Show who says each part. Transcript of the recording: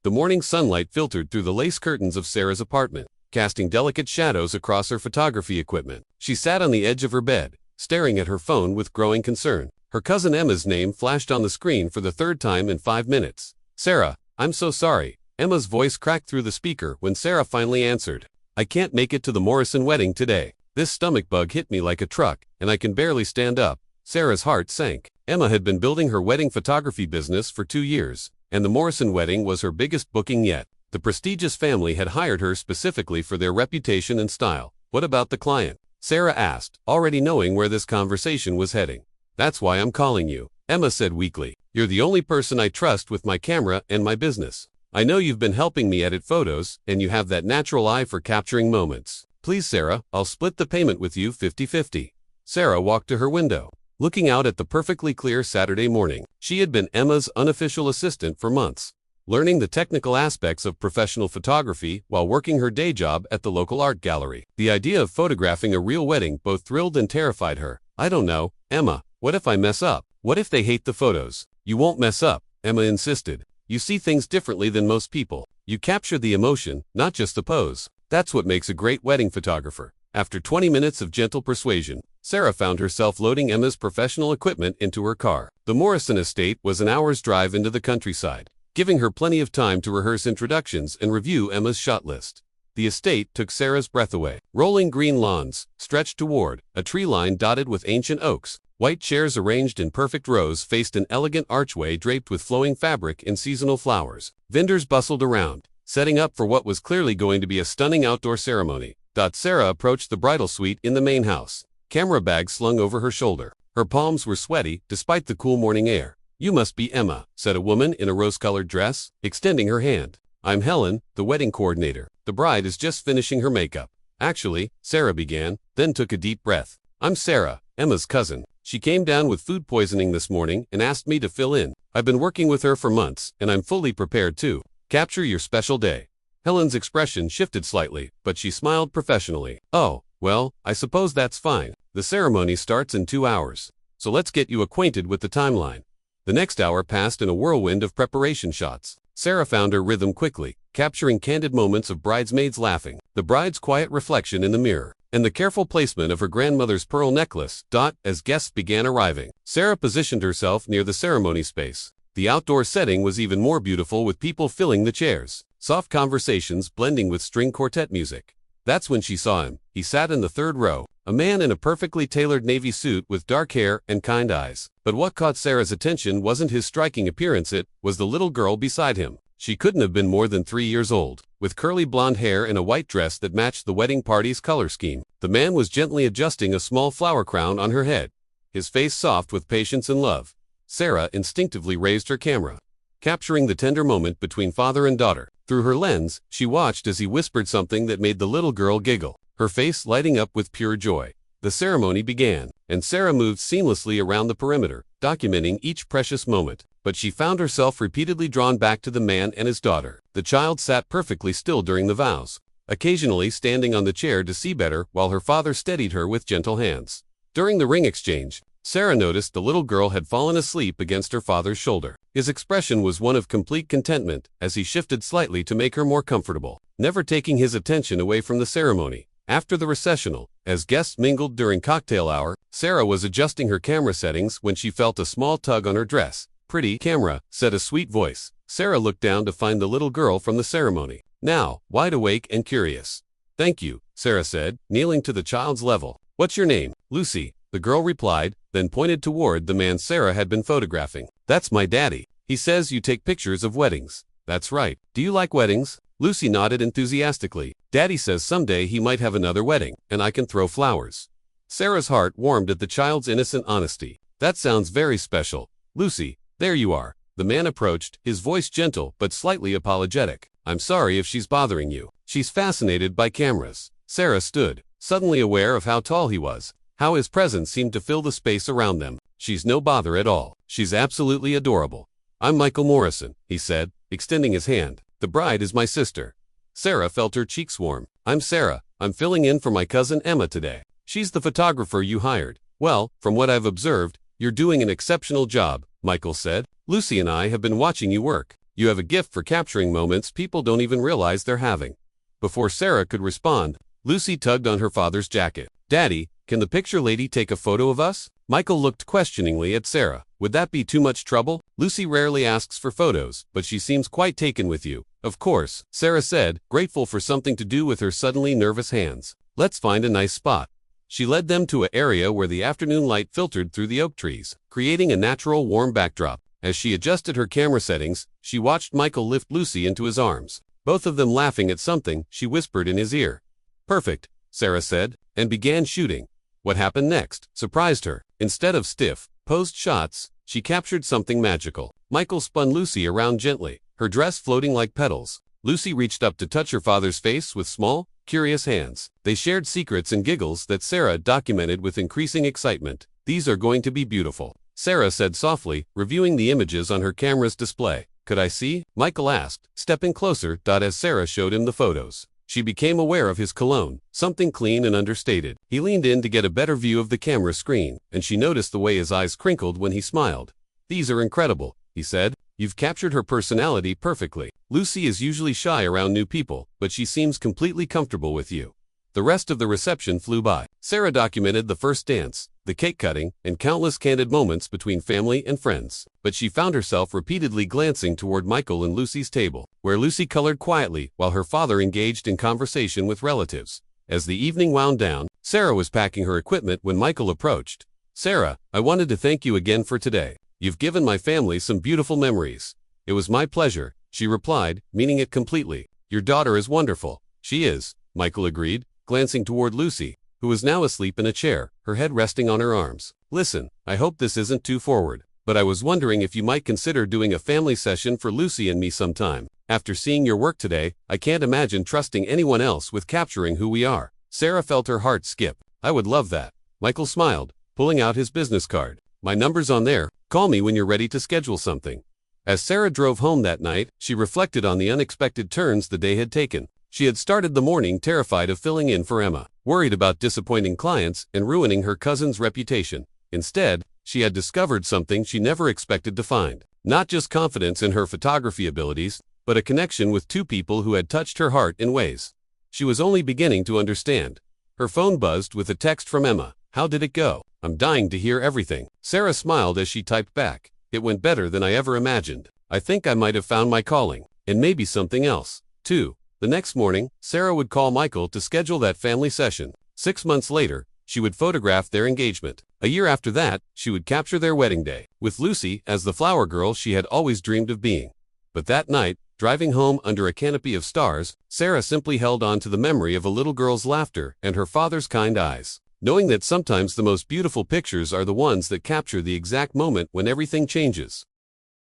Speaker 1: The morning sunlight filtered through the lace curtains of Sarah's apartment, casting delicate shadows across her photography equipment. She sat on the edge of her bed, staring at her phone with growing concern. Her cousin Emma's name flashed on the screen for the third time in 5 minutes. "Sarah, I'm so sorry." Emma's voice cracked through the speaker when Sarah finally answered. "I can't make it to the Morrison wedding today. This stomach bug hit me like a truck, and I can barely stand up." Sarah's heart sank. Emma had been building her wedding photography business for 2 years, and the Morrison wedding was her biggest booking yet. The prestigious family had hired her specifically for their reputation and style. "What about the client?" Sarah asked, already knowing where this conversation was heading. "That's why I'm calling you," Emma said weakly. "You're the only person I trust with my camera and my business. I know you've been helping me edit photos, and you have that natural eye for capturing moments. Please, Sarah, I'll split the payment with you 50-50. Sarah walked to her window, looking out at the perfectly clear Saturday morning. She had been Emma's unofficial assistant for months, learning the technical aspects of professional photography while working her day job at the local art gallery. The idea of photographing a real wedding both thrilled and terrified her. "I don't know, Emma. What if I mess up? What if they hate the photos?" "You won't mess up," Emma insisted. "You see things differently than most people. You capture the emotion, not just the pose. That's what makes a great wedding photographer." After 20 minutes of gentle persuasion, Sarah found herself loading Emma's professional equipment into her car. The Morrison estate was an hour's drive into the countryside, giving her plenty of time to rehearse introductions and review Emma's shot list. The estate took Sarah's breath away. Rolling green lawns stretched toward, a tree line dotted with ancient oaks. White chairs arranged in perfect rows faced an elegant archway draped with flowing fabric and seasonal flowers. Vendors bustled around, setting up for what was clearly going to be a stunning outdoor ceremony. Sarah approached the bridal suite in the main house, camera bag slung over her shoulder. Her palms were sweaty, despite the cool morning air. "You must be Emma," said a woman in a rose-colored dress, extending her hand. "I'm Helen, the wedding coordinator. The bride is just finishing her makeup." "Actually," Sarah began, then took a deep breath. "I'm Sarah, Emma's cousin. She came down with food poisoning this morning and asked me to fill in. I've been working with her for months, and I'm fully prepared to capture your special day." Helen's expression shifted slightly, but she smiled professionally. "Oh, well, I suppose that's fine. The ceremony starts in 2 hours, so let's get you acquainted with the timeline." The next hour passed in a whirlwind of preparation shots. Sarah found her rhythm quickly, capturing candid moments of bridesmaids laughing, the bride's quiet reflection in the mirror, and the careful placement of her grandmother's pearl necklace. As guests began arriving, Sarah positioned herself near the ceremony space. The outdoor setting was even more beautiful, with people filling the chairs, soft conversations blending with string quartet music. That's when she saw him. He sat in the third row, a man in a perfectly tailored navy suit with dark hair and kind eyes. But what caught Sarah's attention wasn't his striking appearance, it was the little girl beside him. She couldn't have been more than 3 years old, with curly blonde hair and a white dress that matched the wedding party's color scheme. The man was gently adjusting a small flower crown on her head, his face soft with patience and love. Sarah instinctively raised her camera, capturing the tender moment between father and daughter. Through her lens, she watched as he whispered something that made the little girl giggle, her face lighting up with pure joy. The ceremony began, and Sarah moved seamlessly around the perimeter, documenting each precious moment. But she found herself repeatedly drawn back to the man and his daughter. The child sat perfectly still during the vows, occasionally standing on the chair to see better while her father steadied her with gentle hands. During the ring exchange, Sarah noticed the little girl had fallen asleep against her father's shoulder. His expression was one of complete contentment as he shifted slightly to make her more comfortable, never taking his attention away from the ceremony. After the recessional, as guests mingled during cocktail hour, Sarah was adjusting her camera settings when she felt a small tug on her dress. "Pretty camera," said a sweet voice. Sarah looked down to find the little girl from the ceremony, now wide awake and curious. "Thank you," Sarah said, kneeling to the child's level. "What's your name?" "Lucy," the girl replied, then pointed toward the man Sarah had been photographing. "That's my daddy. He says you take pictures of weddings." "That's right. Do you like weddings?" Lucy nodded enthusiastically. "Daddy says someday he might have another wedding, and I can throw flowers." Sarah's heart warmed at the child's innocent honesty. "That sounds very special. Lucy, there you are." The man approached, his voice gentle but slightly apologetic. "I'm sorry if she's bothering you. She's fascinated by cameras." Sarah stood, suddenly aware of how tall he was, how his presence seemed to fill the space around them. "She's no bother at all. She's absolutely adorable." "I'm Michael Morrison," he said, extending his hand. "The bride is my sister." Sarah felt her cheeks warm. "I'm Sarah. I'm filling in for my cousin Emma today. She's the photographer you hired." "Well, from what I've observed, you're doing an exceptional job," Michael said. "Lucy and I have been watching you work. You have a gift for capturing moments people don't even realize they're having. Before Sarah could respond, Lucy tugged on her father's jacket. Daddy, can the picture lady take a photo of us? Michael looked questioningly at Sarah. Would that be too much trouble? Lucy rarely asks for photos, but she seems quite taken with you. Of course, Sarah said, grateful for something to do with her suddenly nervous hands. Let's find a nice spot. She led them to an area where the afternoon light filtered through the oak trees, creating a natural warm backdrop. As she adjusted her camera settings, she watched Michael lift Lucy into his arms. Both of them laughing at something, she whispered in his ear. Perfect, Sarah said, and began shooting. What happened next surprised her. Instead of stiff, posed shots, she captured something magical. Michael spun Lucy around gently, her dress floating like petals. Lucy reached up to touch her father's face with small, curious hands. They shared secrets and giggles that Sarah documented with increasing excitement. These are going to be beautiful, Sarah said softly, reviewing the images on her camera's display. Could I see? Michael asked, stepping closer. As Sarah showed him the photos, she became aware of his cologne, something clean and understated. He leaned in to get a better view of the camera screen, and she noticed the way his eyes crinkled when he smiled. These are incredible, he said. You've captured her personality perfectly. Lucy is usually shy around new people, but she seems completely comfortable with you. The rest of the reception flew by. Sarah documented the first dance, the cake cutting, and countless candid moments between family and friends. But she found herself repeatedly glancing toward Michael and Lucy's table, where Lucy colored quietly while her father engaged in conversation with relatives. As the evening wound down, Sarah was packing her equipment when Michael approached. Sarah, I wanted to thank you again for today. You've given my family some beautiful memories. It was my pleasure, she replied, meaning it completely. Your daughter is wonderful. She is, Michael agreed, glancing toward Lucy, who was now asleep in a chair, her head resting on her arms. Listen, I hope this isn't too forward, but I was wondering if you might consider doing a family session for Lucy and me sometime. After seeing your work today, I can't imagine trusting anyone else with capturing who we are. Sarah felt her heart skip. I would love that. Michael smiled, pulling out his business card. My number's on there. Call me when you're ready to schedule something. As Sarah drove home that night, she reflected on the unexpected turns the day had taken. She had started the morning terrified of filling in for Emma, worried about disappointing clients and ruining her cousin's reputation. Instead, she had discovered something she never expected to find. Not just confidence in her photography abilities, but a connection with two people who had touched her heart in ways she was only beginning to understand. Her phone buzzed with a text from Emma. How did it go? I'm dying to hear everything. Sarah smiled as she typed back. It went better than I ever imagined. I think I might have found my calling, and maybe something else, too. The next morning, Sarah would call Michael to schedule that family session. 6 months later, she would photograph their engagement. A year after that, she would capture their wedding day, with Lucy as the flower girl she had always dreamed of being. But that night, driving home under a canopy of stars, Sarah simply held on to the memory of a little girl's laughter and her father's kind eyes, knowing that sometimes the most beautiful pictures are the ones that capture the exact moment when everything changes.